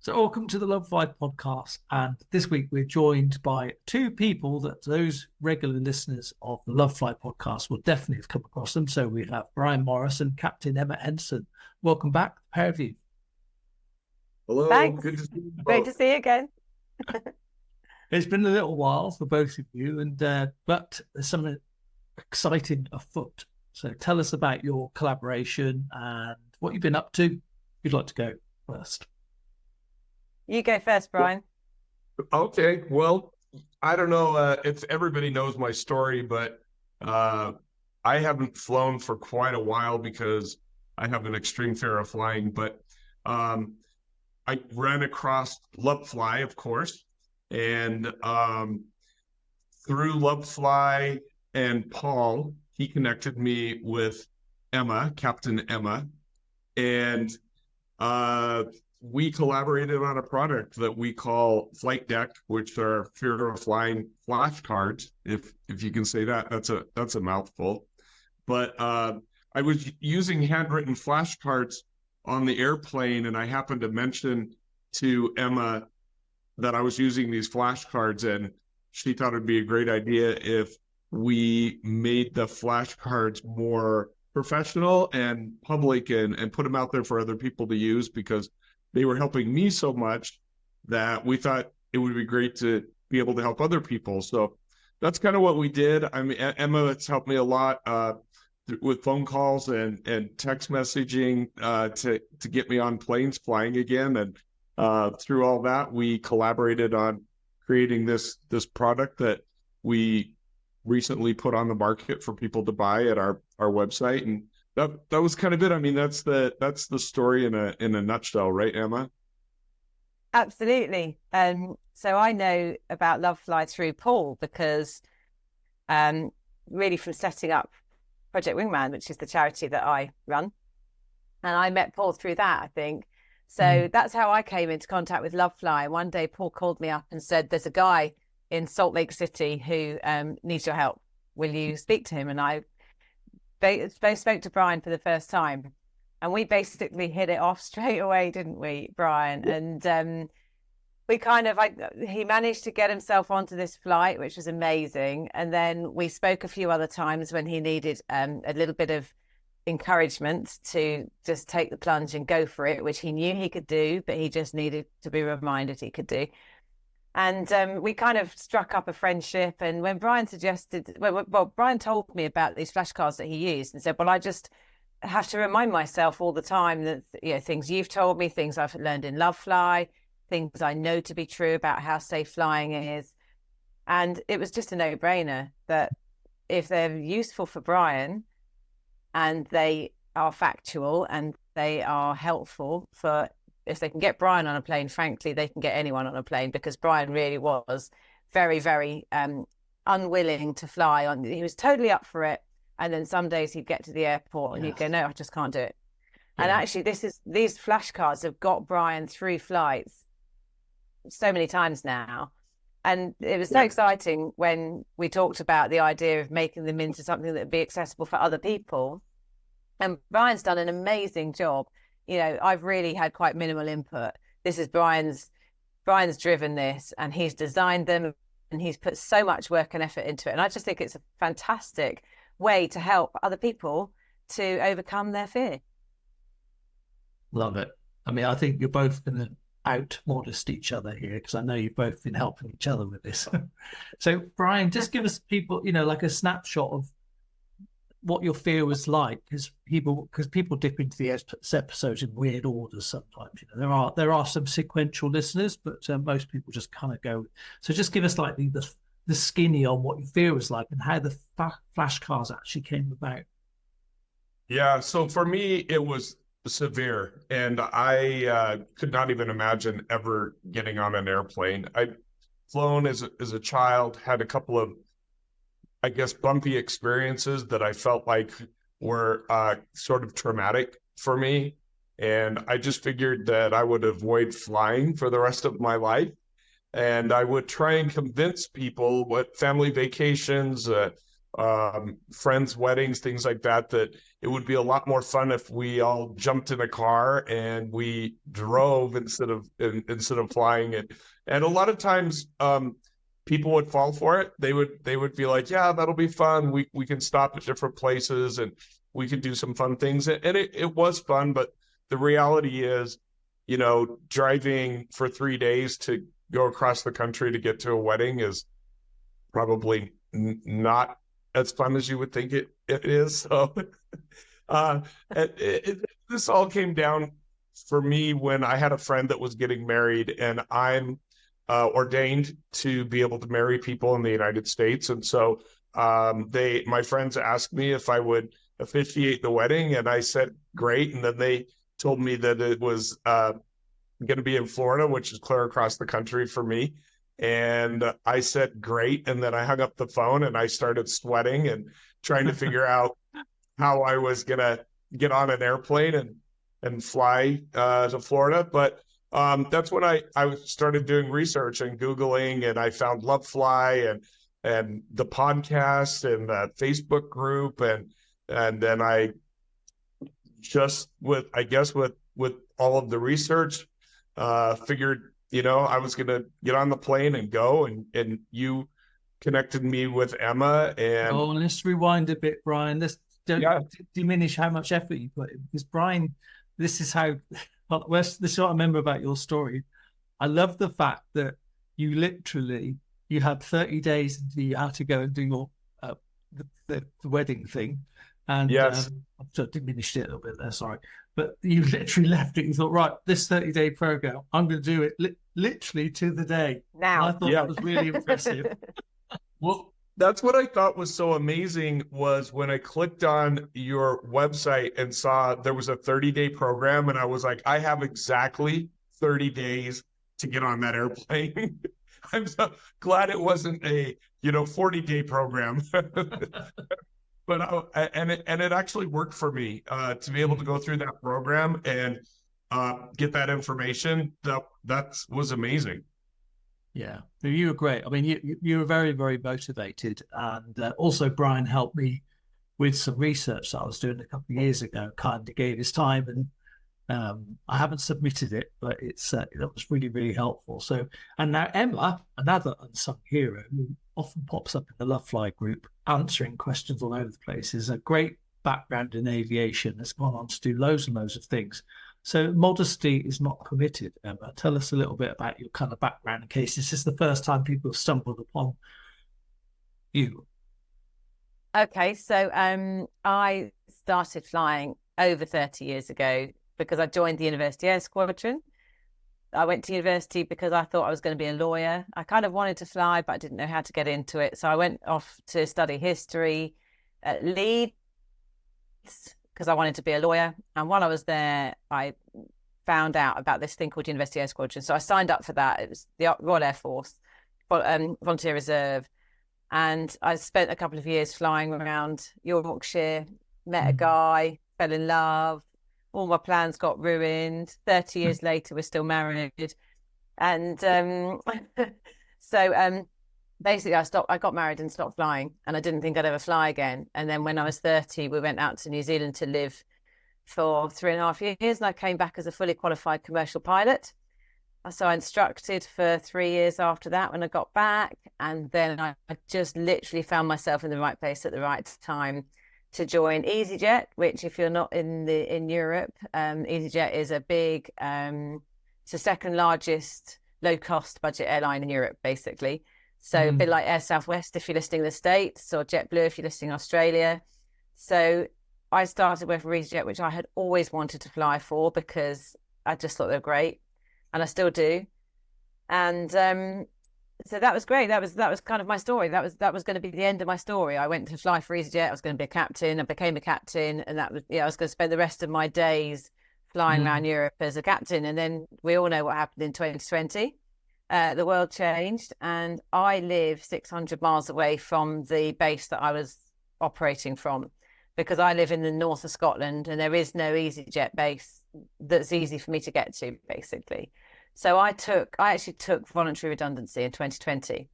So, welcome to the Lovefly podcast. And this week we're joined by two people that those regular listeners of the Lovefly podcast will definitely have come across them. So, we have Brian Morris and Captain Emma Henson. Welcome back, pair of you. Hello. Thanks. Good to see you Great both. to see you again. It's been a little while for both of you, but there's something exciting afoot. So, tell us about your collaboration and what you've been up to. If you'd like to go first. You go first, Brian. Okay. Well, I don't know if everybody knows my story, but I haven't flown for quite a while because I have an extreme fear of flying. But I ran across Lovefly, of course, and through Lovefly and Paul, he connected me with Emma, Captain Emma, and we collaborated on a product that we call Flight Deck, which are fear of flying flashcards. If you can say that, that's a mouthful. But I was using handwritten flashcards on the airplane, and I happened to mention to Emma that I was using these flashcards, and she thought it'd be a great idea if we made the flashcards more professional and public and put them out there for other people to use, because they were helping me so much that we thought it would be great to be able to help other people. So that's kind of what we did. I mean, Emma has helped me a lot with phone calls and text messaging to get me on planes flying again. And through all that, we collaborated on creating this product that we recently put on the market for people to buy at our website. And that was kind of it. I mean, that's the story in a nutshell, right, Emma? Absolutely. So I know about Lovefly through Paul because really from setting up Project Wingman, which is the charity that I run. And I met Paul through that, I think. So that's how I came into contact with Lovefly. One day Paul called me up and said, there's a guy in Salt Lake City who needs your help. Will you speak to him? And I spoke to Brian for the first time, and we basically hit it off straight away, didn't we, Brian? And he managed to get himself onto this flight, which was amazing. And then we spoke a few other times when he needed a little bit of encouragement to just take the plunge and go for it, which he knew he could do, but he just needed to be reminded he could do. And we kind of struck up a friendship. And when Brian Brian told me about these flashcards that he used and said, well, I just have to remind myself all the time that, you know, things you've told me, things I've learned in Lovefly, things I know to be true about how safe flying is. And it was just a no-brainer that if they're useful for Brian and they are factual and they are helpful for, if they can get Brian on a plane, frankly, they can get anyone on a plane, because Brian really was very, very unwilling to fly on. He was totally up for it. And then some days he'd get to the airport and he'd go, no, I just can't do it. Yeah. And actually these flashcards have got Brian through flights so many times now. And it was so exciting when we talked about the idea of making them into something that would be accessible for other people. And Brian's done an amazing job. You know, I've really had quite minimal input. This is Brian's driven this, and he's designed them, and he's put so much work and effort into it. And I just think it's a fantastic way to help other people to overcome their fear. Love it. I mean, I think you're both going to out-modest each other here, because I know you've both been helping each other with this. So, Brian, just give us people, you know, like a snapshot of what your fear was like, because people dip into the episodes in weird orders sometimes. You know, there are some sequential listeners, but most people just kind of go. So just give us like the skinny on what your fear was like and how the flashcards actually came about. Yeah, so for me it was severe, and I could not even imagine ever getting on an airplane. I'd flown as a child, had a couple of, I guess, bumpy experiences that I felt like were sort of traumatic for me. And I just figured that I would avoid flying for the rest of my life. And I would try and convince people what family vacations, friends' weddings, things like that, that it would be a lot more fun if we all jumped in a car and we drove instead of flying it. And a lot of times, people would fall for it. They would be like, yeah, that'll be fun. We can stop at different places and we could do some fun things. And it was fun, but the reality is, driving for 3 days to go across the country to get to a wedding is probably not as fun as you would think it is. So this all came down for me when I had a friend that was getting married, and I'm ordained to be able to marry people in the United States. And so my friends asked me if I would officiate the wedding, and I said, great. And then they told me that it was going to be in Florida, which is clear across the country for me. And I said, great. And then I hung up the phone and I started sweating and trying to figure out how I was going to get on an airplane and fly to Florida. But that's when I started doing research and Googling, and I found Lovefly and the podcast and the Facebook group. And then I just with all of the research, figured, I was going to get on the plane and go, and you connected me with Emma. And let's rewind a bit, Brian. Let's don't diminish how much effort you put in, because Brian, this is what I remember about your story. I love the fact that you had 30 days until you had to go and do your the wedding thing. And yes, I've diminished it a little bit there, sorry. But you literally left it. You thought, right, this 30-day program, I'm going to do it literally to the day. Now. And I thought that was really impressive. Well, that's what I thought was so amazing, was when I clicked on your website and saw there was a 30-day program, and I was like, I have exactly 30 days to get on that airplane. I'm so glad it wasn't a 40-day program. But it actually worked for me to be able to go through that program and get that information. That was amazing. Yeah, you were great. I mean, you were very, very motivated, and also Brian helped me with some research that I was doing a couple of years ago. Kind of gave his time, and I haven't submitted it, but that was really, really helpful. So, and now Emma, another unsung hero who often pops up in the Lovefly group, answering questions all over the place, is a great background in aviation, has gone on to do loads and loads of things. So modesty is not permitted. Emma, tell us a little bit about your kind of background in case this is the first time people have stumbled upon you. Okay, so I started flying over 30 years ago because I joined the University Air Squadron. I went to university because I thought I was going to be a lawyer. I kind of wanted to fly, but I didn't know how to get into it. So I went off to study history at Leeds because I wanted to be a lawyer. And while I was there, I found out about this thing called University Air Squadron. So I signed up for that. It was the Royal Air Force, Volunteer Reserve. And I spent a couple of years flying around Yorkshire, met a guy, fell in love. All my plans got ruined. 30 years later, we're still married. And so basically I got married and stopped flying, and I didn't think I'd ever fly again. And then when I was 30, we went out to New Zealand to live for 3.5 years, and I came back as a fully qualified commercial pilot. So I instructed for 3 years after that when I got back. And then I just literally found myself in the right place at the right time to join EasyJet, which, if you're not in Europe, EasyJet is a big, it's the second largest low-cost budget airline in Europe, basically. So a bit like Air Southwest if you're listing the States, or JetBlue if you're listing Australia. So I started with EasyJet, which I had always wanted to fly for because I just thought they were great, and I still do. And so that was great. That was kind of my story. That was going to be the end of my story. I went to fly for EasyJet. I was going to be a captain. I became a captain, and that was I was going to spend the rest of my days flying around Europe as a captain. And then we all know what happened in 2020. The world changed, and I live 600 miles away from the base that I was operating from, because I live in the north of Scotland, and there is no EasyJet base that's easy for me to get to, basically. So I actually took voluntary redundancy in 2020.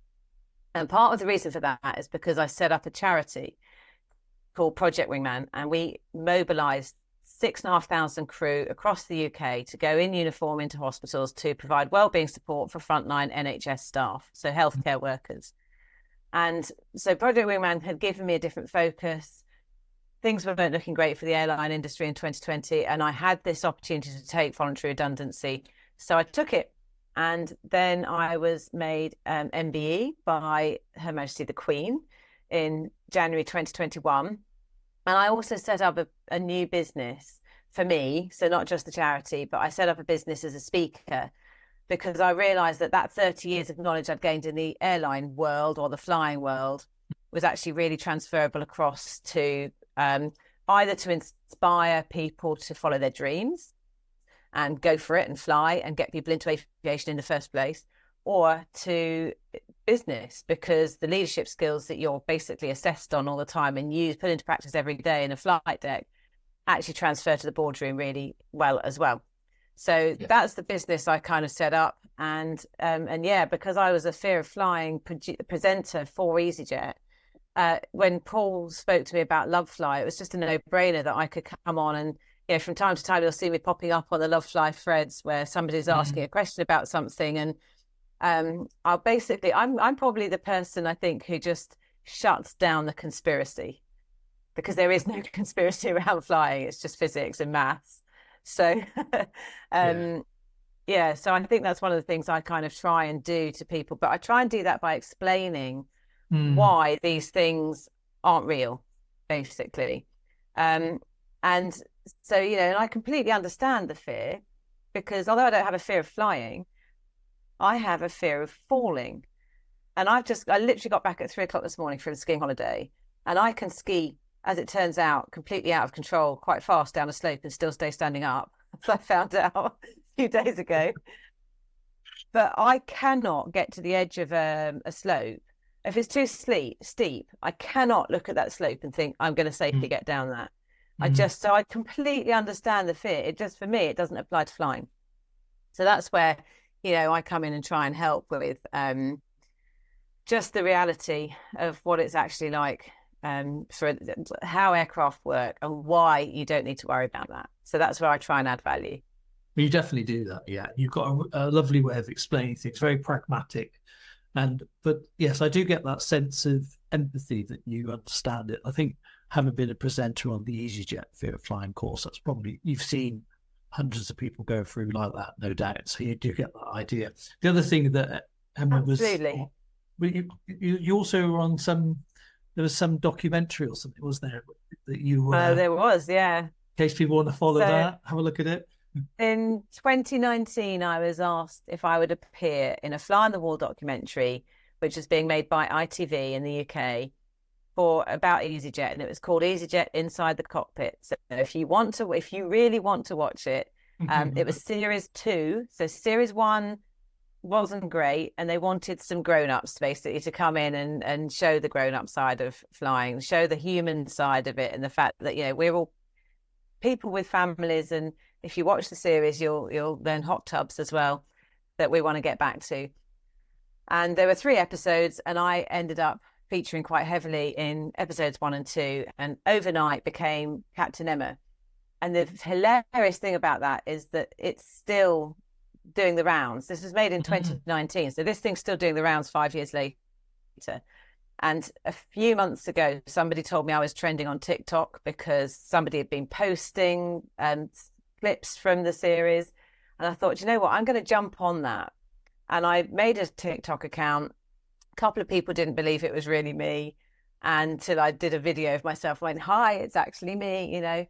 And part of the reason for that is because I set up a charity called Project Wingman, and we mobilized 6,500 crew across the UK to go in uniform into hospitals to provide wellbeing support for frontline NHS staff, so healthcare workers. And so Project Wingman had given me a different focus. Things weren't looking great for the airline industry in 2020, and I had this opportunity to take voluntary redundancy. So I took it, and then I was made MBE by Her Majesty the Queen in January 2021. And I also set up a new business for me, so not just the charity, but I set up a business as a speaker, because I realised that 30 years of knowledge I'd gained in the airline world or the flying world was actually really transferable across to either to inspire people to follow their dreams and go for it and fly and get people into aviation in the first place, or to business, because the leadership skills that you're basically assessed on all the time and put into practice every day in a flight deck actually transfer to the boardroom really well as well. So that's the business I kind of set up. And yeah, because I was a fear of flying presenter for EasyJet, when Paul spoke to me about Lovefly, it was just a no-brainer that I could come on and, you know, from time to time you'll see me popping up on the Lovefly threads where somebody's asking a question about something, and I'm probably the person, I think, who just shuts down the conspiracy, because there is no conspiracy around flying. It's just physics and maths. So, so I think that's one of the things I kind of try and do to people. But I try and do that by explaining why these things aren't real, basically. And so, you know, and I completely understand the fear, because although I don't have a fear of flying, I have a fear of falling. And I literally got back at 3 o'clock this morning from a skiing holiday, and I can ski, as it turns out, completely out of control quite fast down a slope and still stay standing up, as I found out a few days ago. But I cannot get to the edge of a slope. If it's too steep, I cannot look at that slope and think, I'm going to safely get down that. So I completely understand the fear. It just, for me, it doesn't apply to flying. So that's where, you know, I come in and try and help with just the reality of what it's actually like for how aircraft work and why you don't need to worry about that. So that's where I try and add value. You definitely do that. Yeah, you've got a lovely way of explaining things, very pragmatic. But yes, I do get that sense of empathy that you understand it. I think having been a presenter on the EasyJet Fear of Flying course, that's probably, you've seen hundreds of people go through like that, no doubt. So you do get that idea. The other thing that Emma Absolutely. you also were on there was some documentary or something, was there, that you were? There was, yeah. In case people want to follow that, have a look at it. In 2019, I was asked if I would appear in a Fly on the Wall documentary, which is being made by ITV in the UK about EasyJet, and it was called EasyJet Inside the Cockpit. So if you really want to watch it, it was series 2. So series 1 wasn't great, and they wanted some grown-ups basically to come in and show the grown-up side of flying, show the human side of it, and the fact that, you know, we're all people with families, and if you watch the series, you'll learn hot tubs as well, that we want to get back to. And there were 3 episodes, and I ended up featuring quite heavily in episodes 1 and 2, and overnight became Captain Emma. And the hilarious thing about that is that it's still doing the rounds. This was made in 2019, so this thing's still doing the rounds 5 years later. And a few months ago, somebody told me I was trending on TikTok because somebody had been posting clips from the series. And I thought, you know what, I'm going to jump on that. And I made a TikTok account. A couple of people didn't believe it was really me until I did a video of myself. I went, hi, it's actually me, you know.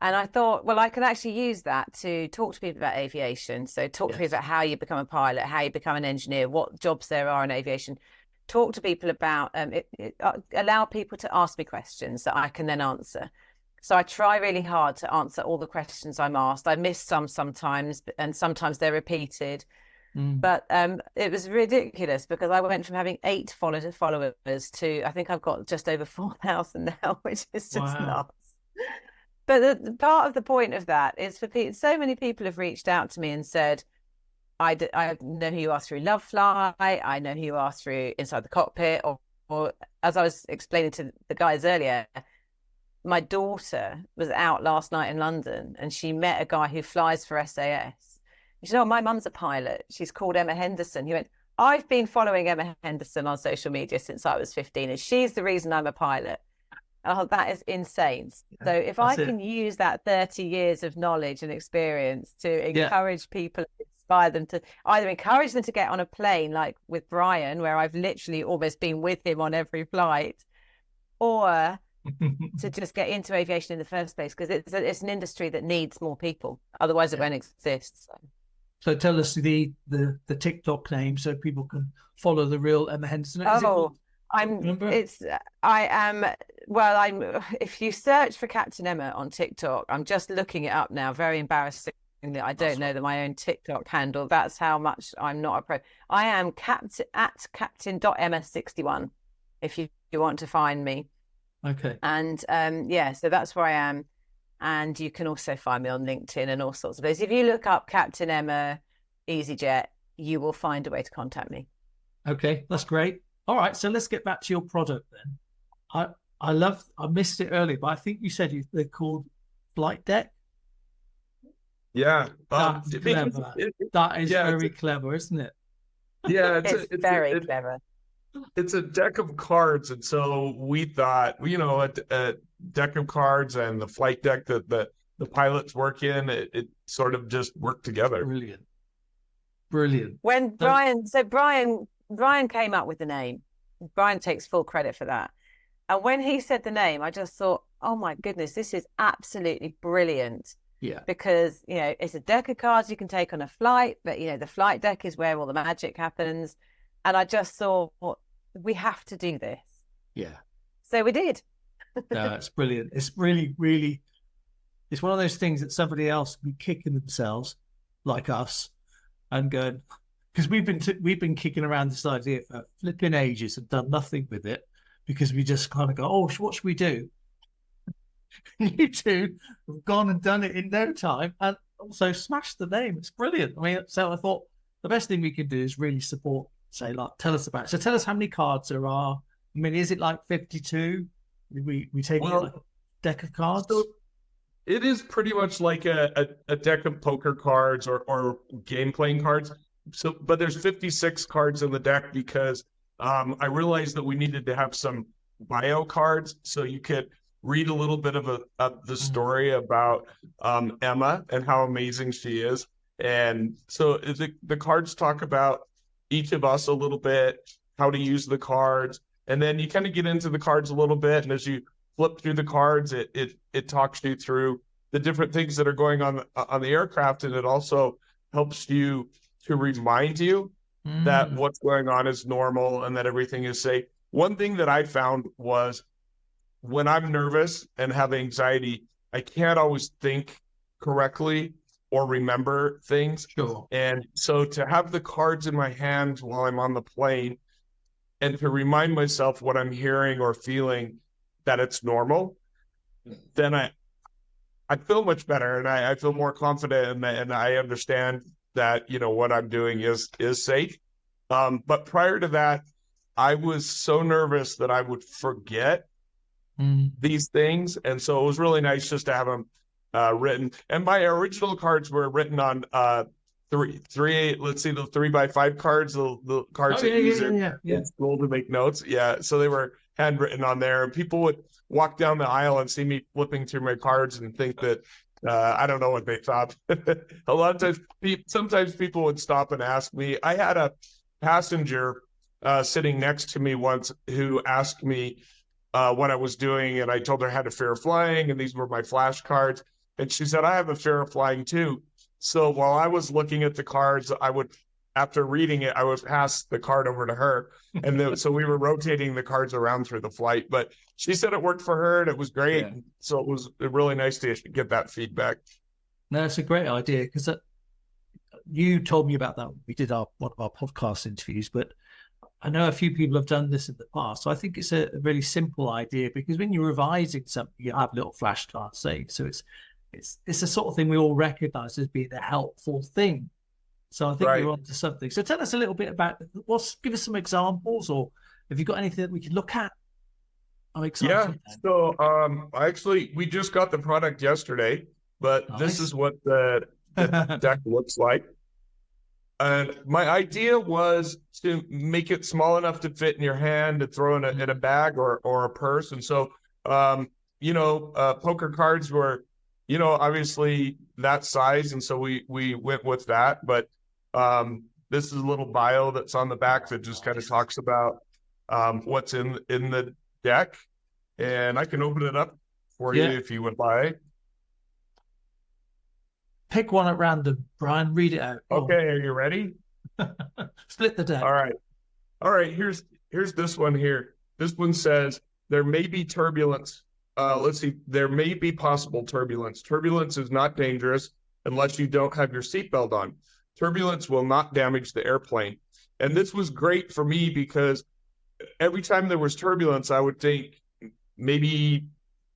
And I thought, well, I can actually use that to talk to people about aviation. So talk to people about how you become a pilot, how you become an engineer, what jobs there are in aviation. Talk to people about allow people to ask me questions that I can then answer. So I try really hard to answer all the questions I'm asked. I miss some sometimes, and sometimes they're repeated. But it was ridiculous because I went from having 8 followers to, I think I've got just over 4,000 now, which is just nuts. But the part of the point of that is for people, so many people have reached out to me and said, I know who you are through Lovefly. I know who you are through Inside the Cockpit, or as I was explaining to the guys earlier, my daughter was out last night in London and she met a guy who flies for SAS. She said, "Oh, my mum's a pilot. She's called Emma Henderson." He went, "I've been following Emma Henderson on social media since I was 15, and she's the reason I'm a pilot." Oh, that is insane. So if I can use that 30 years of knowledge and experience to encourage people, inspire them to either encourage them to get on a plane, like with Brian, where I've literally almost been with him on every flight, or to just get into aviation in the first place, because it's an industry that needs more people. Otherwise, it won't exist. So tell us the TikTok name so people can follow the real Emma Henderson. If you search for Captain Emma on TikTok, I'm just looking it up now. Very embarrassing that I don't know that my own TikTok handle. That's how much I'm not a pro. I am at captain.emma61 if you want to find me. Okay. And so that's where I am. And you can also find me on LinkedIn and all sorts of places. If you look up Captain Emma EasyJet, you will find a way to contact me. Okay, that's great. All right, so let's get back to your product then. I missed it earlier, but I think you said they're called Flight Deck. Yeah. That's clever. That is very clever, isn't it? Yeah, it's very clever. It's a deck of cards, and so we thought, a deck of cards and the flight deck that the pilots work in, it sort of just worked together. Brilliant. When Brian came up with the name. Brian takes full credit for that. And when he said the name, I just thought, oh my goodness, this is absolutely brilliant. Yeah. Because, it's a deck of cards you can take on a flight, but, the flight deck is where all the magic happens. And I just thought, we have to do this. Yeah. So we did. No, it's brilliant. It's really, really, it's one of those things that somebody else can be kicking themselves like us and going, because we've been kicking around this idea for flipping ages and done nothing with it because we just kind of go, oh, what should we do? You two have gone and done it in no time and also smashed the name. It's brilliant. I mean, so I thought the best thing we can do is really support, say, like, tell us about it. So tell us how many cards there are. I mean, is it like 52? We take like a deck of cards? So it is pretty much like a deck of poker cards or game playing cards. So, but there's 56 cards in the deck because I realized that we needed to have some bio cards so you could read a little bit of the story about Emma and how amazing she is. And so the cards talk about each of us a little bit, how to use the cards, and then you kind of get into the cards a little bit. And as you flip through the cards, it talks you through the different things that are going on the aircraft, and it also helps you to remind you that what's going on is normal and that everything is safe. One thing that I found was when I'm nervous and have anxiety, I can't always think correctly or remember things. Sure. And so to have the cards in my hands while I'm on the plane and to remind myself what I'm hearing or feeling, that it's normal, then I feel much better and I feel more confident and I understand that, what I'm doing is safe. But prior to that, I was so nervous that I would forget these things. And so it was really nice just to have them written. And my original cards were written on the 3x5 cards, the cards that you use in school to make notes. Yeah. So they were handwritten on there. And people would walk down the aisle and see me flipping through my cards and think that I don't know what they thought. A lot of times, sometimes people would stop and ask me. I had a passenger sitting next to me once who asked me what I was doing, and I told her I had a fear of flying, and these were my flashcards. And she said, I have a fear of flying too. So while I was looking at the cards, after reading it, I would pass the card over to her. And so we were rotating the cards around through the flight. But she said it worked for her and it was great. Yeah. So it was really nice to get that feedback. No, it's a great idea because you told me about that. We did one of our podcast interviews, but I know a few people have done this in the past. So I think it's a really simple idea because when you're revising something, you have little flashcards saved. So it's the sort of thing we all recognize as being a helpful thing. So I think Right. you're onto something. So tell us a little bit about give us some examples, or have you got anything that we can look at? I'm Yeah. excited. So actually we just got the product yesterday, but this Nice. is what the deck looks like. And my idea was to make it small enough to fit in your hand, to throw in a bag or a purse. And so, poker cards were, obviously that size. And so we went with that. But this is a little bio that's on the back that just kind of talks about what's in the deck. And I can open it up for you if you would like. Pick one at random, Brian. Read it out. Okay, are you ready? Split the deck. All right. Here's this one here. This one says there may be turbulence. Let's see. There may be possible turbulence. Turbulence is not dangerous unless you don't have your seatbelt on. Turbulence will not damage the airplane. And this was great for me because every time there was turbulence, I would think maybe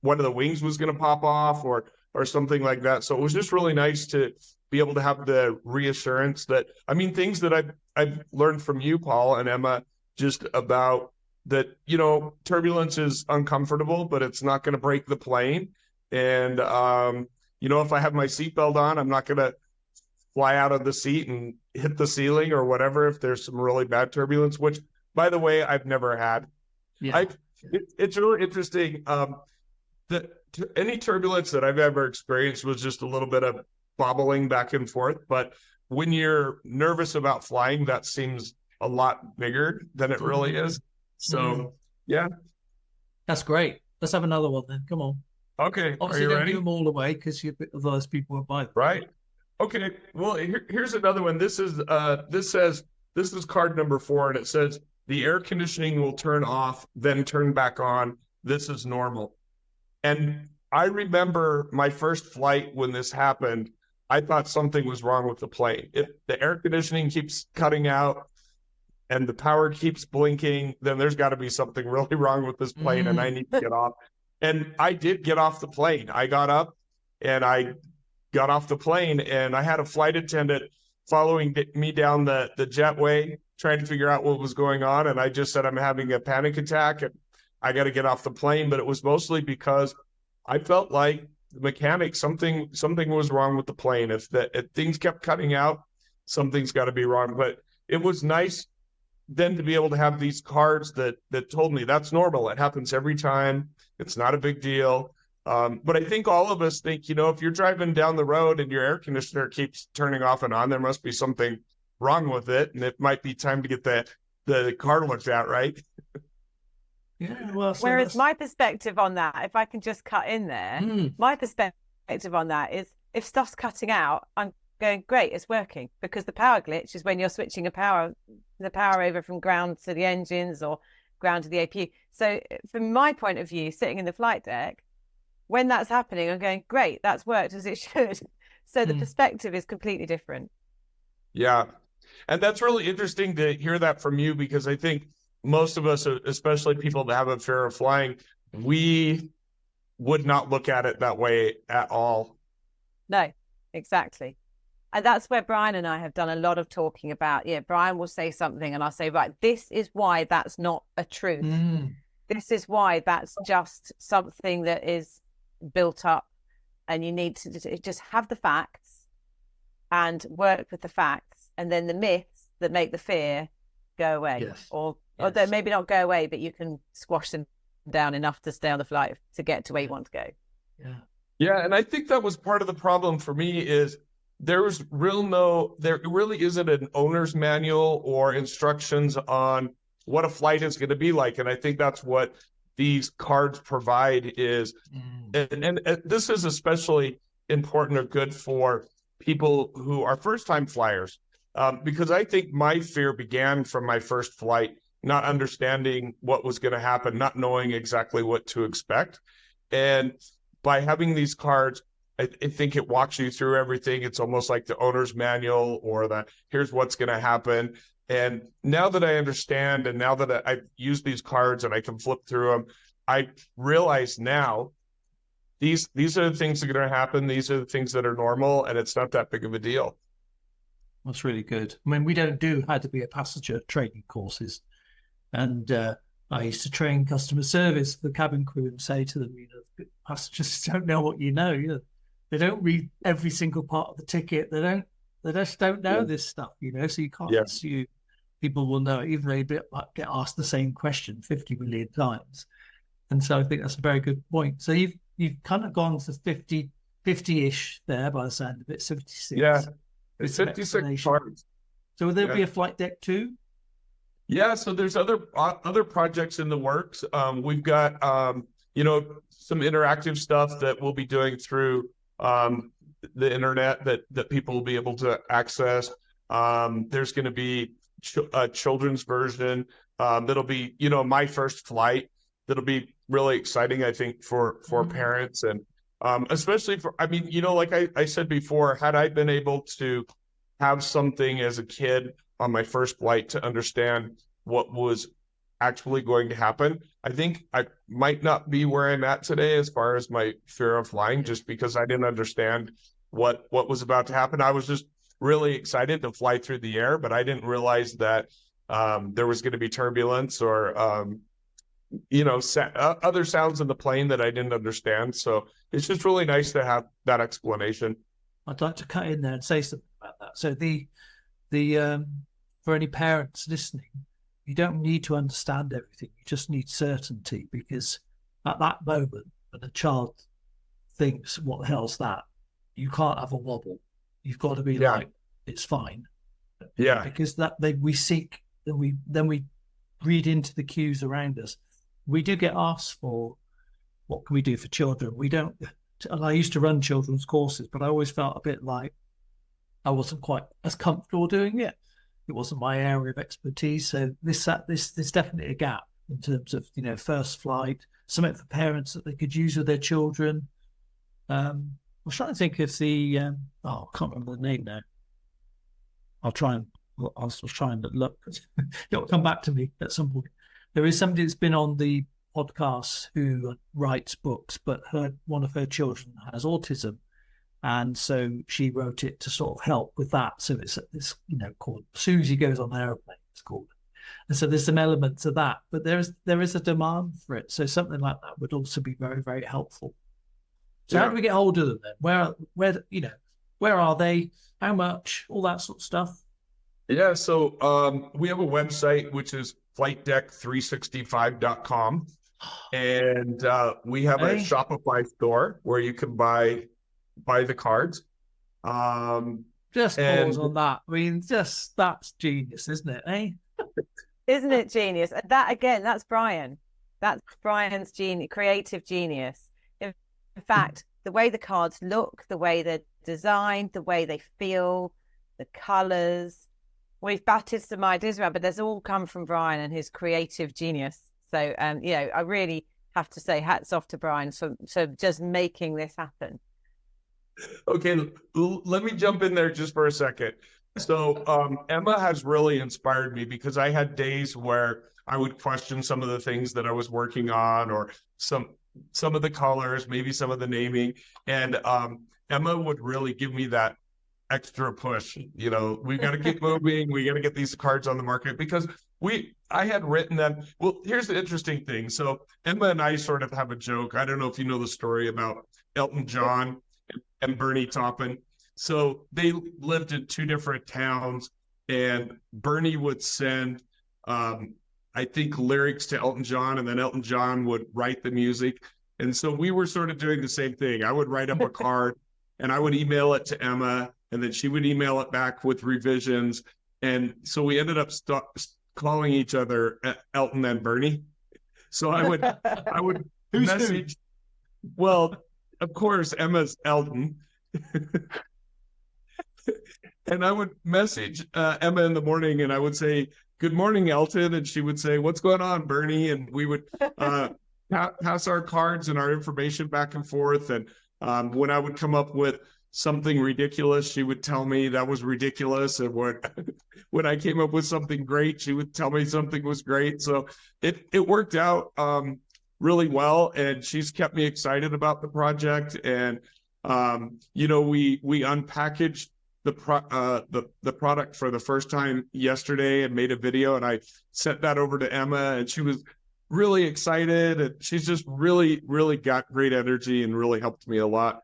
one of the wings was going to pop off or something like that. So it was just really nice to be able to have the reassurance that, things that I've learned from you, Paul and Emma, just about that, turbulence is uncomfortable, but it's not going to break the plane. And, if I have my seatbelt on, I'm not going to fly out of the seat and hit the ceiling or whatever if there's some really bad turbulence, which, by the way, I've never had. Yeah. It's really interesting. Any turbulence that I've ever experienced was just a little bit of bobbling back and forth. But when you're nervous about flying, that seems a lot bigger than it really is. So, yeah. That's great. Let's have another one then. Come on. Okay. Obviously, Are you don't ready? do them all the way because otherwise people won't buy them. Right. Okay. Well, here's another one. This is card number 4, and it says the air conditioning will turn off, then turn back on. This is normal. And I remember my first flight when this happened, I thought something was wrong with the plane. If the air conditioning keeps cutting out and the power keeps blinking, then there's got to be something really wrong with this plane and I need to get off. And I did get off the plane. I got up and I got off the plane, and I had a flight attendant following me down the jetway, trying to figure out what was going on. And I just said, I'm having a panic attack and I got to get off the plane. But it was mostly because I felt like the mechanic, something was wrong with the plane. If things kept cutting out, something's got to be wrong. But it was nice then to be able to have these cards that told me that's normal. It happens every time. It's not a big deal. But I think all of us think, if you're driving down the road and your air conditioner keeps turning off and on, there must be something wrong with it. And it might be time to get the car looked at, right? Yeah. Well, Whereas my perspective on that, if I can just cut in there, my perspective on that is if stuff's cutting out, I'm going, great, it's working, because the power glitch is when you're switching the power over from ground to the engines or ground to the APU. So from my point of view, sitting in the flight deck, when that's happening, I'm going, great, that's worked as it should. So the perspective is completely different. Yeah. And that's really interesting to hear that from you, because I think most of us, especially people that have a fear of flying, we would not look at it that way at all. No, exactly. And that's where Brian and I have done a lot of talking about. Yeah, Brian will say something and I'll say, right, this is why that's not a truth. This is why that's just something that is built up, and you need to just have the facts and work with the facts, and then the myths that make the fear go away. Yes. Or maybe not go away, but you can squash them down enough to stay on the flight to get to where you want to go. Yeah, and I think that was part of the problem for me is there really isn't an owner's manual or instructions on what a flight is going to be like. And I think that's what these cards provide is, and this is especially important or good for people who are first-time flyers, because I think my fear began from my first flight, not understanding what was going to happen, not knowing exactly what to expect. And by having these cards, I think it walks you through everything. It's almost like the owner's manual, or here's what's going to happen. And now that I understand, and now that I've used these cards and I can flip through them, I realize now these are the things that are going to happen. These are the things that are normal, and it's not that big of a deal. That's really good. I mean, we don't do how to be a passenger training courses. And I used to train customer service for the cabin crew and say to them, passengers don't know what you know. They don't read every single part of the ticket. They just don't know this stuff, so you can't assume people will know it, even though they get asked the same question 50 million times. And so I think that's a very good point. So you've kind of gone to 50-ish there by the sound of it, 56. Yeah, it's 56 cards. So will there be a flight deck too? Yeah, so there's other projects in the works. We've got some interactive stuff that we'll be doing through the internet that people will be able to access. There's going to be a children's version that'll be my first flight. That'll be really exciting, I think, for parents, and especially for, like I said before, had I been able to have something as a kid on my first flight to understand what was actually going to happen, I think I might not be where I'm at today as far as my fear of flying, just because I didn't understand what was about to happen. I was just really excited to fly through the air, but I didn't realize that there was going to be turbulence or other sounds in the plane that I didn't understand. So it's just really nice to have that explanation. I'd like to cut in there and say something about that. So the for any parents listening, you don't need to understand everything. You just need certainty, because at that moment when a child thinks, what the hell's that? You can't have a wobble. You've got to be like, it's fine. Yeah. Because we seek, then we read into the cues around us. We do get asked for, what can we do for children? We don't, and I used to run children's courses, but I always felt a bit like I wasn't quite as comfortable doing it. It wasn't my area of expertise. So there's definitely a gap in terms of, first flight, something for parents that they could use with their children. I was trying to think of I can't remember the name now. I'll try and look. It'll come back to me at some point. There is somebody that's been on the podcast who writes books, but one of her children has autism. And so she wrote it to sort of help with that. So it's called Susie Goes on an Aeroplane, it's called. And so there's some elements of that, but there is a demand for it. So something like that would also be very, very helpful. So how do we get hold of them then? Where are they? How much? All that sort of stuff. Yeah, so we have a website, which is flightdeck365.com. And we have a Shopify store where you can buy the cards. Just pause on that. I mean, that's genius, isn't it? Isn't it genius? That again, that's Brian. That's Brian's creative genius. In fact, the way the cards look, the way they're designed, the way they feel, the colors. We've batted some ideas around, but there's all come from Brian and his creative genius. So, I really have to say hats off to Brian for just making this happen. Okay, let me jump in there just for a second. So Emma has really inspired me, because I had days where I would question some of the things that I was working on, or some of the colors, maybe some of the naming. And Emma would really give me that extra push. We got to keep moving. We got to get these cards on the market, because I had written them. Well, here's the interesting thing. So Emma and I sort of have a joke. I don't know if you know the story about Elton John and Bernie Taupin. So they lived in two different towns, and Bernie would send, I think, lyrics to Elton John, and then Elton John would write the music. And so we were sort of doing the same thing. I would write up a card and I would email it to Emma, and then she would email it back with revisions. And so we ended up calling each other Elton and Bernie. So I would message. Well, of course, Emma's Elton. And I would message Emma in the morning, and I would say, "Good morning, Elton." And she would say, "What's going on, Bernie?" And we would pass our cards and our information back and forth. And when I would come up with something ridiculous, she would tell me that was ridiculous. And when I came up with something great, she would tell me something was great. So it worked out really well, and she's kept me excited about the project. And we unpackaged the product for the first time yesterday and made a video, and I sent that over to Emma, and she was really excited, and she's just really, really got great energy and really helped me a lot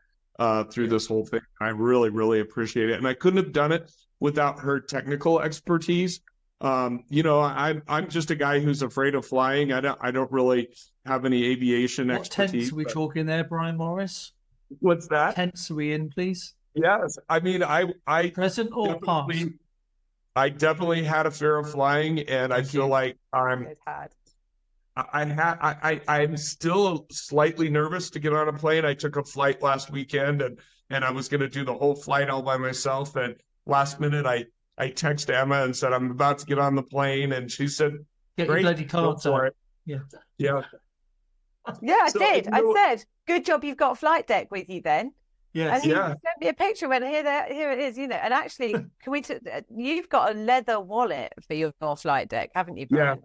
through this whole thing. I really, really appreciate it, and I couldn't have done it without her technical expertise. You know, I'm just a guy who's afraid of flying. I don't really have any aviation What expertise. tense are we talking there, Brian Morris? What's that? Tense are we in, please? Yes, I mean, I Present or past? I definitely had a fear of flying, and I feel like I'm still slightly nervous to get on a plane. I took a flight last weekend, and I was going to do the whole flight all by myself. And last minute, I texted Emma and said, I'm about to get on the plane. And she said, Get your great, bloody go cards for out. it. Yeah. Yeah. Yeah, I So, did. you I know- said, good job you've got a flight deck with you then. Yes. And he Yeah. sent me a picture when here it is, you know. And actually, you've got a leather wallet for your flight deck, haven't you, Brian?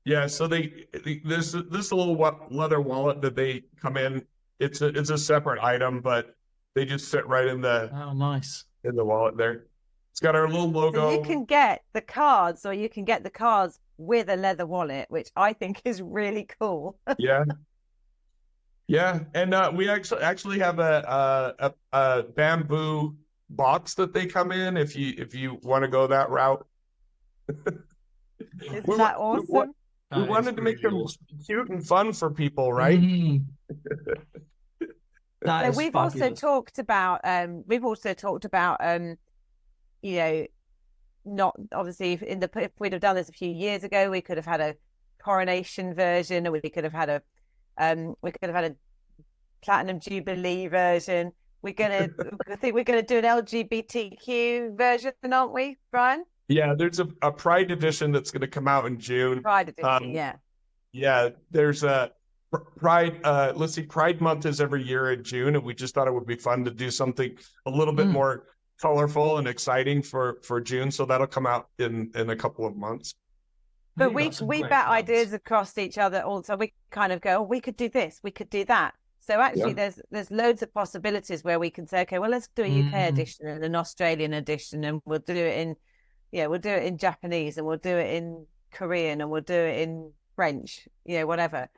Yeah. So this little leather wallet that they come in, it's a separate item, but they just fit right in the Oh, nice. wallet there. It's got our little logo. So you can get the cards, or you can get the cards with a leather wallet, which I think is really cool. Yeah. Yeah, and we actually have a bamboo box that they come in if you want to go that route. Isn't We that wa- we awesome? wa- We That is wanted to make really them awesome. cute and fun for people, right? Mm. That So is we've fabulous. also talked about you know, not obviously if we'd have done this a few years ago, we could have had a coronation version, or we could have had a platinum jubilee version. I think we're gonna do an LGBTQ version, aren't we, Brian? Yeah, there's a Pride edition that's going to come out in June. Pride edition, Um, yeah. Yeah, there's a Pride. Let's see, Pride Month is every year in June, and we just thought it would be fun to do something a little bit more colorful and exciting for June. So that'll come out in a couple of months. But You've we got some bat great plans. ideas across each other also. We kind of go, oh, we could do this, we could do that. So actually there's loads of possibilities where we can say, okay, well, let's do a UK edition and an Australian edition, and we'll do it in Japanese, and we'll do it in Korean, and we'll do it in French, whatever.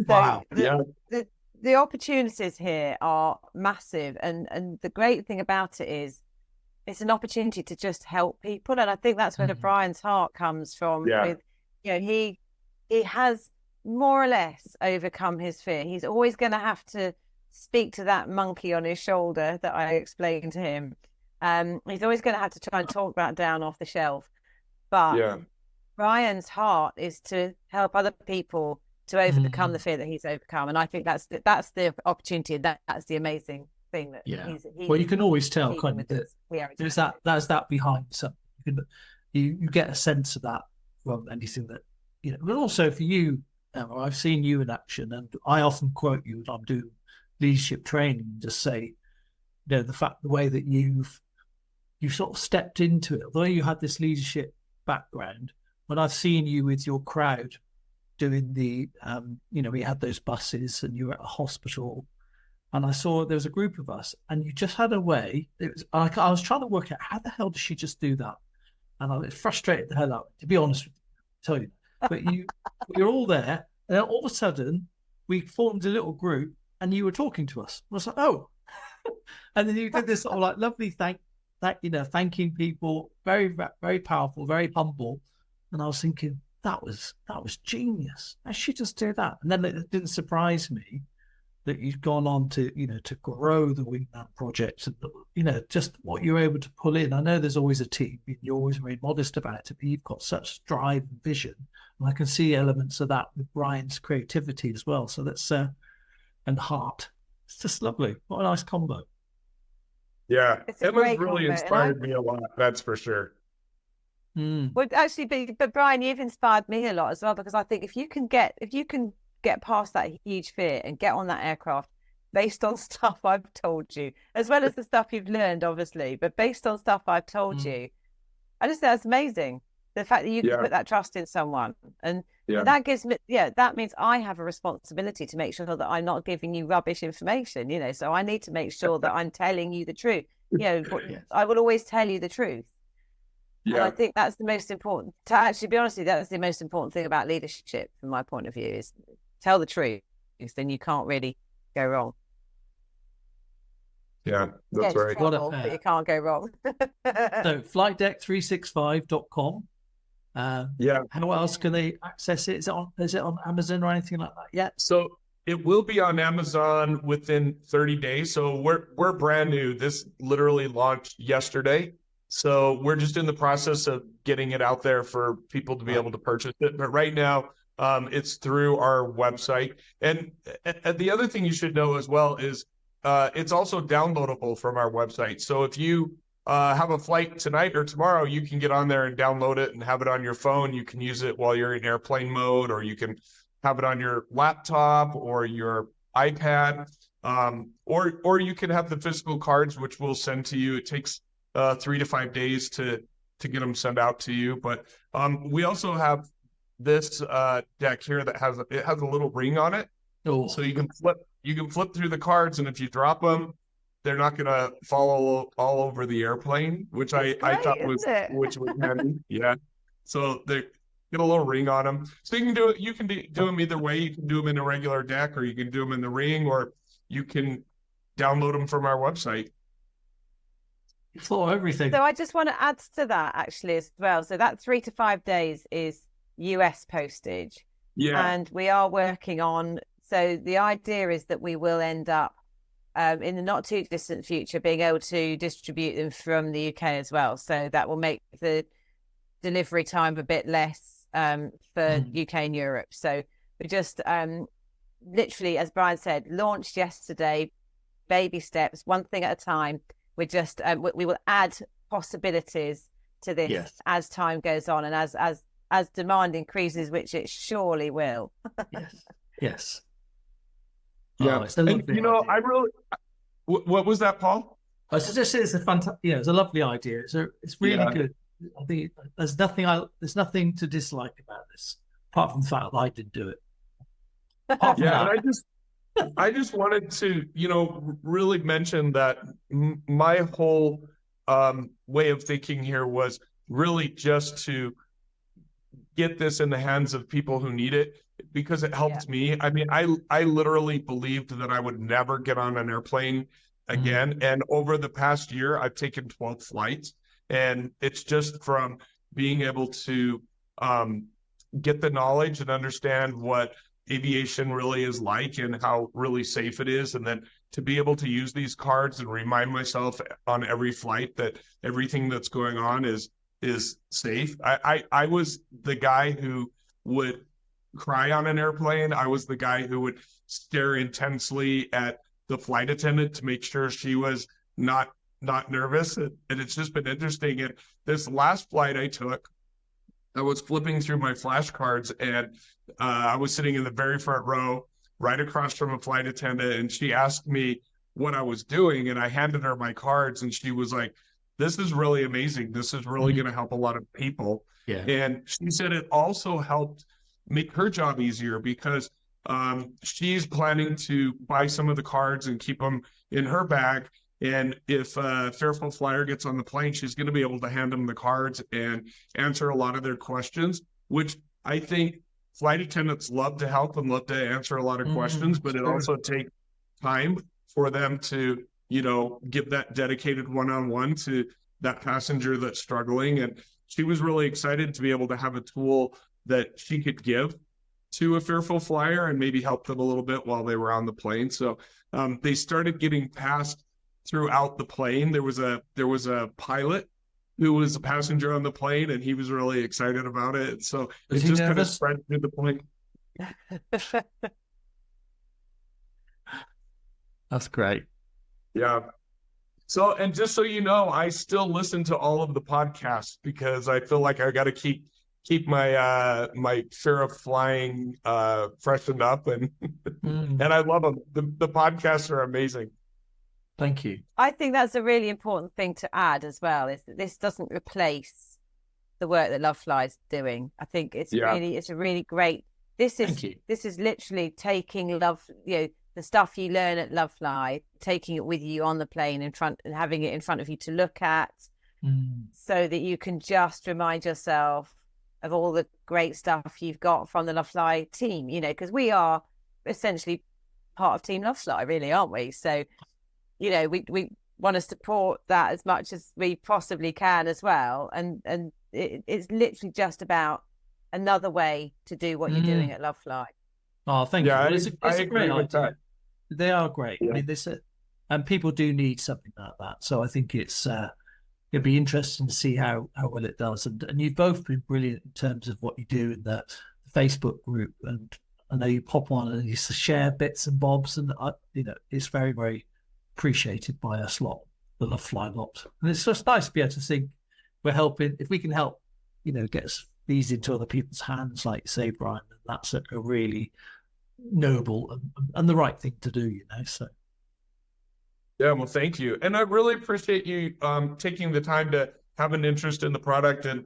Wow. The opportunities here are massive, and the great thing about it is it's an opportunity to just help people, and I think that's where Brian's heart comes from. Yeah. With, he has more or less overcome his fear. He's always going to have to speak to that monkey on his shoulder that I explained to him. He's always going to have to try and talk that down off the shelf. But Brian's heart is to help other people to overcome the fear that he's overcome, and I think that's the opportunity, and that's the amazing thing that he's well, you can always tell, achieving can't you, with that this. there's that behind something. You get a sense of that from anything that but also for you, Emma, I've seen you in action, and I often quote you when I'm doing leadership training and just say, the way that you sort of stepped into it, although you had this leadership background. When I've seen you with your crowd doing the, we had those buses, and you were at a hospital, and I saw there was a group of us, and you just had a way. It was like I was trying to work out how the hell does she just do that, and I was frustrated the hell out. To be honest with you, tell you, but you're all there, and then all of a sudden we formed a little group, and you were talking to us. I was like, oh, and then you did this sort of like lovely thanking people, very, very powerful, very humble, and I was thinking that was genius. I should just do that. And then it didn't surprise me that you've gone on to to grow the Wingman project, and just what you're able to pull in. I know there's always a team, you're always very modest about it, but you've got such drive and vision, and I can see elements of that with Brian's creativity as well. So that's and heart. It's just lovely. What a nice combo. Yeah, It's a Emma's great really combo, inspired me a lot. That's for sure. Well, actually, but Brian, you've inspired me a lot as well, because I think if you can get past that huge fear and get on that aircraft based on stuff I've told you, as well as the stuff you've learned, obviously, but based on stuff I've told you, I just think that's amazing. The fact that you can put that trust in someone, and that gives me, that means I have a responsibility to make sure that I'm not giving you rubbish information, so I need to make sure that I'm telling you the truth. Yes. I will always tell you the truth. And I think that's the most important. To actually be honest with you, that's the most important thing about leadership, from my point of view, is tell the truth. Then you can't really go wrong. Yeah, that's right. What a But pair. you can't go wrong. So flightdeck365.com. Yeah. How else can they access it? Is it on Amazon or anything like that yet? So it will be on Amazon within 30 days. So we're brand new. This literally launched yesterday. So we're just in the process of getting it out there for people to be able to purchase it. But right now, it's through our website. And the other thing you should know as well is it's also downloadable from our website. So if you have a flight tonight or tomorrow, you can get on there and download it and have it on your phone. You can use it while you're in airplane mode, or you can have it on your laptop or your iPad, or you can have the physical cards, which we'll send to you. It takes 3 to 5 days to get them sent out to you. But we also have this deck here that has a little ring on it, so you can flip through the cards, and if you drop them, they're not going to fall all over the airplane, which I thought was handy. Yeah, so they get a little ring on them, so you can do it. You can do them either way. You can do them in a regular deck, or you can do them in the ring, or you can download them from our website. For everything. So I just want to add to that actually as well. So that 3 to 5 days is US postage. Yeah. And we are working on, so the idea is that we will end up in the not too distant future being able to distribute them from the UK as well. So that will make the delivery time a bit less for UK and Europe. So we just literally, as Brian said, launched yesterday, baby steps, one thing at a time. We're just we will add possibilities to this as time goes on, and as demand increases, which it surely will. Yes. Yeah. Oh, it's a lovely idea. I really. What was that, Paul? I was just saying it's a fantastic. It's a lovely idea. It's really good. I think there's nothing to dislike about this, apart from the fact that I didn't do it. Apart from that. And I just wanted to, really mention that my whole way of thinking here was really just to get this in the hands of people who need it, because it helped me. I mean, I literally believed that I would never get on an airplane again. And over the past year, I've taken 12 flights, and it's just from being able to get the knowledge and understand what aviation really is like and how really safe it is, and then to be able to use these cards and remind myself on every flight that everything that's going on is safe. I was the guy who would cry on an airplane. I was the guy who would stare intensely at the flight attendant to make sure she was not nervous, and it's just been interesting. And this last flight I took, I was flipping through my flashcards, and I was sitting in the very front row, right across from a flight attendant, and she asked me what I was doing, and I handed her my cards, and she was like, "This is really amazing. This is really going to help a lot of people." Yeah. And she said it also helped make her job easier, because she's planning to buy some of the cards and keep them in her bag. And if a fearful flyer gets on the plane, she's going to be able to hand them the cards and answer a lot of their questions, which I think flight attendants love to help and love to answer a lot of questions, but it also takes time for them to, give that dedicated one-on-one to that passenger that's struggling. And she was really excited to be able to have a tool that she could give to a fearful flyer and maybe help them a little bit while they were on the plane. So they started getting passed throughout the plane. There was a pilot who was a passenger on the plane, and he was really excited about it. So it just kind of spread through the plane. That's great. Yeah. So, and just so you know, I still listen to all of the podcasts, because I feel like I got to keep my my fear of flying freshened up, and and I love them. The podcasts are amazing. Thank you. I think that's a really important thing to add as well, is that this doesn't replace the work that Lovefly is doing. I think it's a really great. This is literally taking the stuff you learn at Lovefly, taking it with you on the plane in front and having it in front of you to look at, so that you can just remind yourself of all the great stuff you've got from the Lovefly team, you know, because we are essentially part of Team Lovefly, really, aren't we? So, you know, we want to support that as much as we possibly can as well. And it's literally just about another way to do what you're doing at Lovefly. Oh, thank you. Well, it's a agree great with idea. that. They are great. Yeah. I mean, and people do need something like that. So I think it'd be interesting to see how well it does. And you've both been brilliant in terms of what you do in the Facebook group. And I know you pop on and you share bits and bobs, and you know, it's very, very appreciated by us lot, the Lovefly lot. And it's just nice to be able to think we're helping. If we can help, you know, get these into other people's hands, like say, Brian, that's a really noble and the right thing to do, you know. So yeah, well, thank you, and I really appreciate you taking the time to have an interest in the product and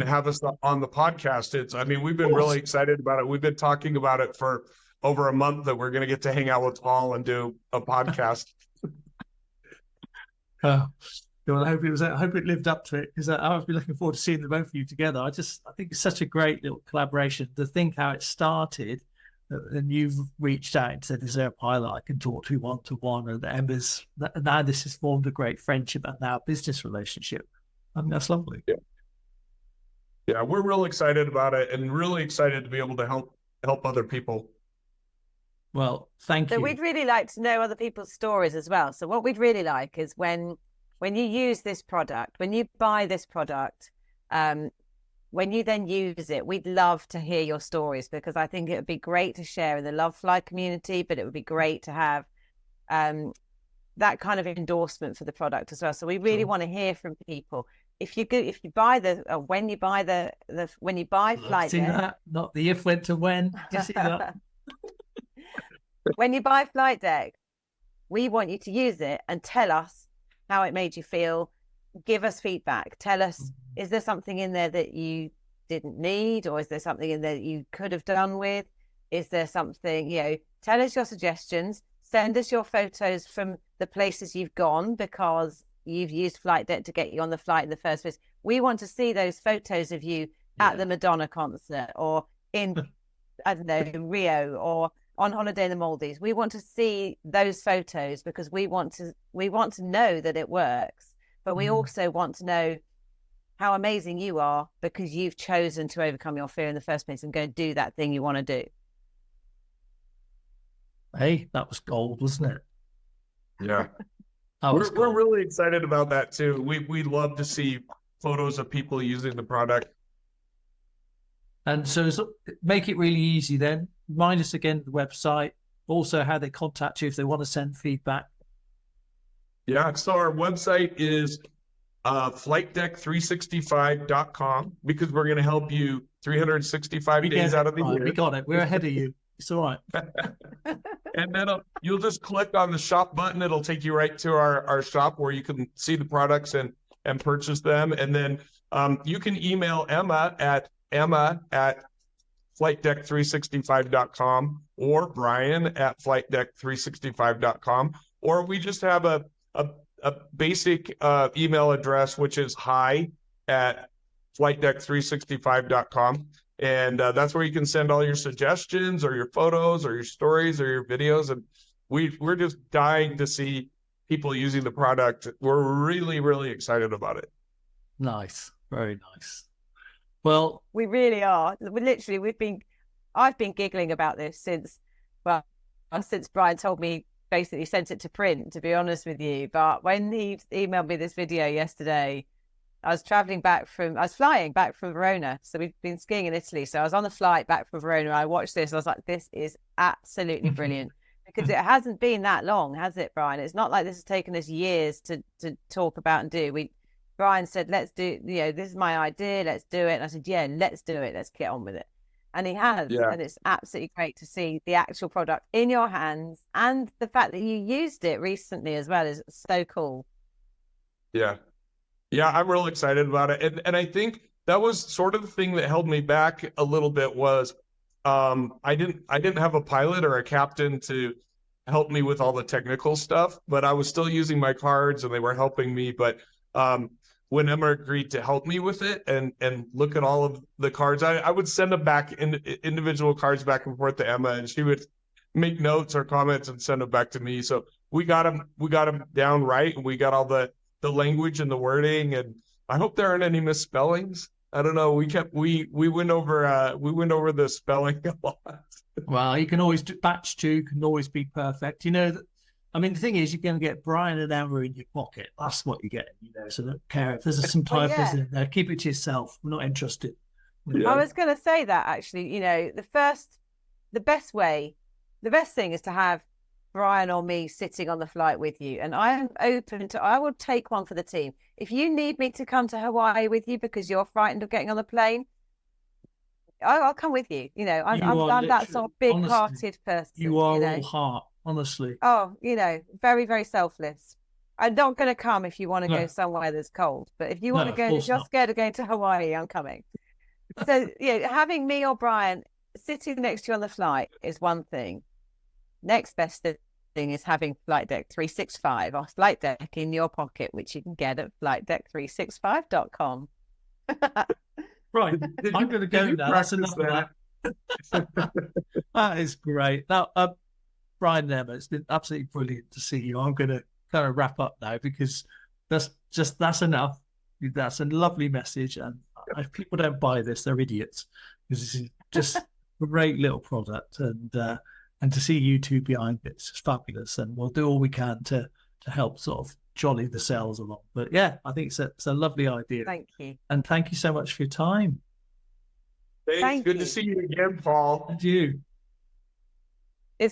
have us on the podcast. I mean, we've been really excited about it. We've been talking about it for over a month that we're going to get to hang out with Paul and do a podcast. Well, I hope it lived up to it, because I've been looking forward to seeing the both of you together. I think it's such a great little collaboration. To think how it started, and you've reached out and said, "Is there a pilot I can talk to one-to-one?" And now this has formed a great friendship and now business relationship. I mean, that's lovely. Yeah, we're real excited about it, and really excited to be able to help other people. Well, thank you. So we'd really like to know other people's stories as well. So what we'd really like is when you use this product, when you buy this product, when you then use it, we'd love to hear your stories, because I think it would be great to share in the Lovefly community, but it would be great to have that kind of endorsement for the product as well. So we really want to hear from people. When you buy Flight See Deck, that? Not the if went to when. Do you see that? when you buy Flight Deck, we want you to use it and tell us how it made you feel. Give us feedback. Tell us, is there something in there that you didn't need, or is there something in there that you could have done with? Is there something, you know, tell us your suggestions. Send us your photos from the places you've gone because you've used Flight Deck to get you on the flight in the first place. We want to see those photos of you at the Madonna concert, or in, I don't know, in Rio, or on holiday in the Maldives. We want to see those photos because we want to know that it works, but we also want to know how amazing you are because you've chosen to overcome your fear in the first place and go do that thing you want to do. Hey, that was gold, wasn't it? Yeah. We're really excited about that too. We love to see photos of people using the product. And so make it really easy then. Remind us again the website, also how they contact you if they want to send feedback. Yeah, so our website is flightdeck365.com, because we're going to help you 365 days out of the year. We got it. We're ahead of you. It's all right. And then you'll just click on the shop button. It'll take you right to our shop where you can see the products and purchase them. And then you can email Emma at flightdeck365.com or Brian at flightdeck365.com. Or we just have a basic email address, which is hi@flightdeck365.com. And that's where you can send all your suggestions or your photos or your stories or your videos. And we're just dying to see people using the product. We're really, really excited about it. Nice. Very nice. Well, we really are. I've been giggling about this since Brian told me, basically sent it to print, to be honest with you. But when he emailed me this video yesterday, I was flying back from Verona. So we've been skiing in Italy. So I was on the flight back from Verona. I watched this. I was like, this is absolutely brilliant, because it hasn't been that long, has it, Brian? It's not like this has taken us years to talk about and do. Brian said, let's do, this is my idea. Let's do it. And I said, yeah, let's do it. Let's get on with it. And he has. Yeah. And it's absolutely great to see the actual product in your hands. And the fact that you used it recently as well is so cool. Yeah. Yeah, I'm real excited about it. And I think that was sort of the thing that held me back a little bit was I didn't have a pilot or a captain to help me with all the technical stuff, but I was still using my cards and they were helping me. But when Emma agreed to help me with it and look at all of the cards, I would send them back in individual cards back and forth to Emma, and she would make notes or comments and send them back to me. So we got them down right, and we got all the language and the wording, and I hope there aren't any misspellings. I don't know. We went over the spelling a lot. Well, you can always do batch 2 can always be perfect. You know, I mean, the thing is, you're going to get Brian and Emma in your pocket. That's what you get. You know, so don't care if there's some typos in there. Keep it to yourself. We're not interested. Yeah. I was going to say that actually. You know, the best thing is to have Brian or me sitting on the flight with you. And I am open to. I will take one for the team. If you need me to come to Hawaii with you because you're frightened of getting on the plane, I'll come with you. You know, I'm that sort of big-hearted person. You are know? all heart, honestly. Oh, you know, very, very selfless. I'm not going to come if you want to go somewhere that's cold, but if you want to go, if you're scared of going to Hawaii, I'm coming. So, yeah, having me or Brian sitting next to you on the flight is one thing. Next best thing is having Flight Deck 365 or Flight Deck in your pocket, which you can get at flightdeck365.com. Right, I'm going to go now. That's enough of that. That is great. Now, Brian and Emma, it's been absolutely brilliant to see you. I'm going to kind of wrap up now because that's enough. That's a lovely message, and if people don't buy this, they're idiots, because this is just a great little product, and to see you two behind it, it's just fabulous, and we'll do all we can to help sort of jolly the sales along. But yeah, I think it's a lovely idea. Thank you. And thank you so much for your time. Thanks. Good to see you again, Paul. And you.